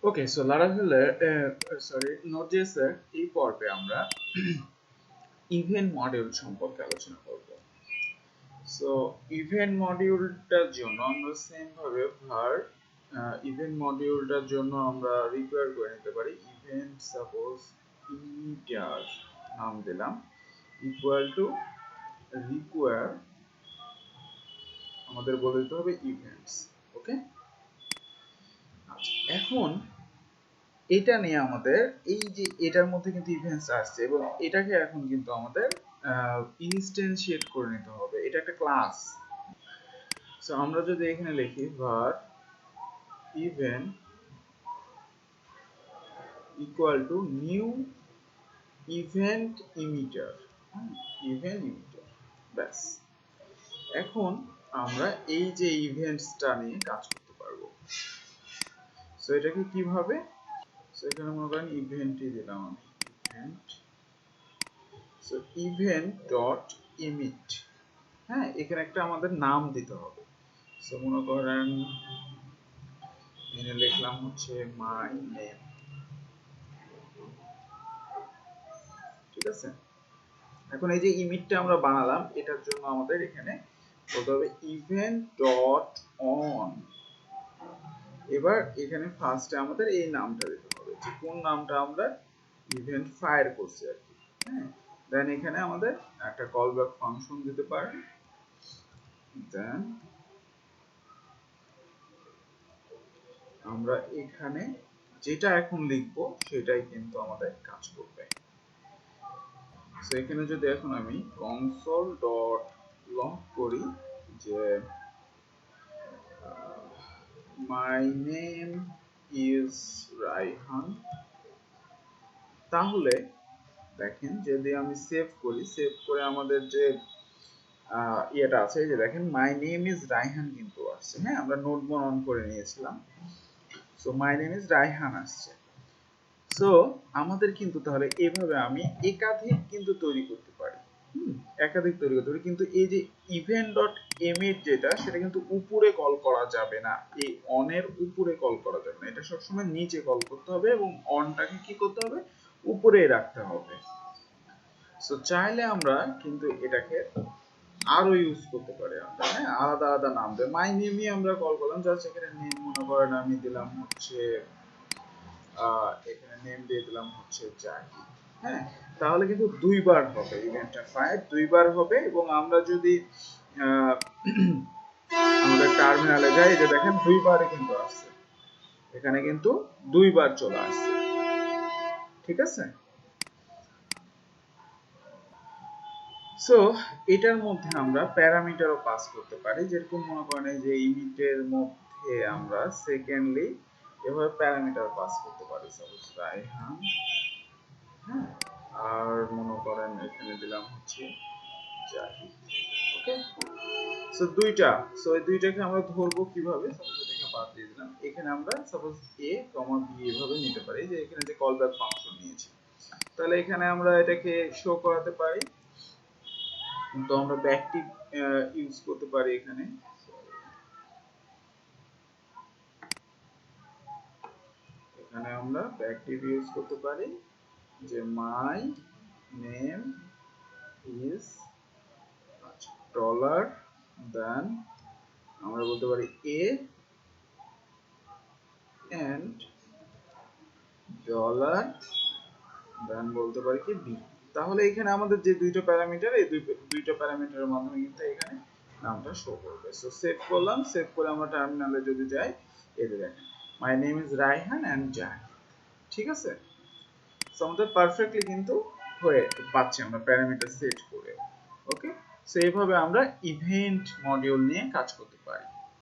ওকে, so লারাভেলের Node.js এর এই পর্বে আমরা ইভেন্ট মডিউল সম্পর্কে আলোচনা করব। সো ইভেন্ট মডিউলটার জন্য আমরা সেম ভাবে ইভেন্ট মডিউলটার জন্য আমরা রিকোয়ার করে নিতে পারি ইভেন্ট সাপোজ ইমিটার নাম দিলাম ইকুয়াল টু রিকোয়ার, আমাদের বলে দিতে হবে ইভেন্টস। ওকে, এখন এটা নিয়ে আমাদের এই যে এটার মধ্যে কিন্তু ইভেন্টস আসছে এবং এটাকে এখন কিন্তু আমাদের ইনস্ট্যান্সিয়েট করে নিতে হবে। এটা একটা ক্লাস। সো আমরা যদি এখানে লিখি var event equal to new event emitter, event emitter, ব্যাস। এখন আমরা এই যে ইভেন্টসটা নিয়ে কাজ করতে পারবো। সো এটাকে কিভাবে, সো এখানে মনে করেন ইভেন্টই দিলাম আমি event, so event dot emit, হ্যাঁ, এখানে একটা আমাদের নাম দিতে হবে। সো মনে করেন এখানে লিখলাম হচ্ছে মাই নেম, ঠিক আছে। এখন এই যে ইমিটটা আমরা বানালাম এটার জন্য আমাদের এখানে বলতে হবে ইভেন্ট ডট অন। এবার এখানে ফার্স্টে আমাদের এই নামটা দিতে হবে, যে কোন নামটা আমরা ইভেন্ট ফায়ার করছি আর কি, হ্যাঁ। দেন এখানে আমাদের একটা কল ব্যাক ফাংশন দিতে পারি, দেন আমরা এখানে যেটা এখন লিখবো সেটাই কিন্তু আমাদের কাজ করবে। সো এখানে যদি এখন আমি console.log করি যে my name is Raihan, তাহলে দেখেন যদি আমি সেভ করি, সেভ করে আমাদের যে ইয়েটা আছে, যে দেখেন my name is Raihan কিন্তু আসছে, হ্যাঁ, আমরা নোট অন করে নিয়েছিলাম। So my name is Raihan আসছে। সো আমাদের কিন্তু তাহলে এভাবে আমি একাধিক কিন্তু তৈরি করতে পারি, একাধিক তৈরি করতে পারি, কিন্তু এই যে event.emit যেটা, সেটা কিন্তু উপরে কল করা যাবে না, এই অনের উপরে কল করা যাবে না, এটা সবসময় নিচে কল করতে হবে এবং অনটাকে কি করতে হবে, উপরে রাখতে হবে। সো চাইলে আমরা কিন্তু এটাকে আরো ইউজ করতে পারি, আমরা হ্যাঁ আলাদা আলাদা নাম দেয়। মাই নেমই আমরা কল করলাম, জাস্ট এখানে নেম মনে করেন আমি দিলাম হচ্ছে এখানে নেম দিয়ে দিলাম হচ্ছে জাহিদ, হ্যাঁ, তাহলে কিন্তু দুইবার হবে, ইভেন্টটা ফায়ার দুইবার হবে। এবং আমরা যদি আমাদের টার্মিনালে যাই, যে দেখেন দুইবারই কিন্তু আসছে, এখানে কিন্তু দুইবার চলে আসছে, ঠিক আছে। সো এটার মধ্যে আমরা প্যারামিটারও পাস করতে পারি, যেরকম মনে করেন যে ইমিটের মধ্যে আমরা সেকেন্ডলি এভাবে প্যারামিটার পাস করতে পারি, সাপোজ রায়হান, হ্যাঁ, আর মনে করেন এখানে দিলাম হচ্ছে জাহিদ। ওকে, সো দুইটা, সো এই দুইটাকে আমরা ধরবো কিভাবে, সাপোজ এটাকে বাদ দিয়ে দিলাম, এখানে আমরা সাপোজ a, b এভাবে নিতে পারি, যে এখানে যে কল ব্যাক ফাংশন নিয়েছি, তাহলে এখানে আমরা এটাকে শো করাতে পারি, তো আমরা ব্যাকটিভ ইউজ করতে পারি এখানে। এখানে আমরা ব্যাকটিভ ইউজ করতে পারি, যে মাই নেম ইজ ডলার, দেন আমরা বলতে পারি a and ডলার, দেন বলতে পারি কি b। তাহলে এখানে আমাদের যে দুইটা প্যারামিটার, এই দুইটা প্যারামিটারের মাধ্যমে কিন্তু এখানে নামটা শো করবে। সো সেভ করলাম, সেভ করে আমরা টার্মিনালে যদি যাই, এই যে দেখেন my name is Raihan and Jahid, ঠিক আছে। সো আমাদের পারফেক্টলি কিন্তু হয়ে পাচ্ছি আমরা প্যারামিটার সেট করে। ওকে, সো এইভাবে আমরা ইভেন্ট মডিউল নিয়ে কাজ করতে পারি।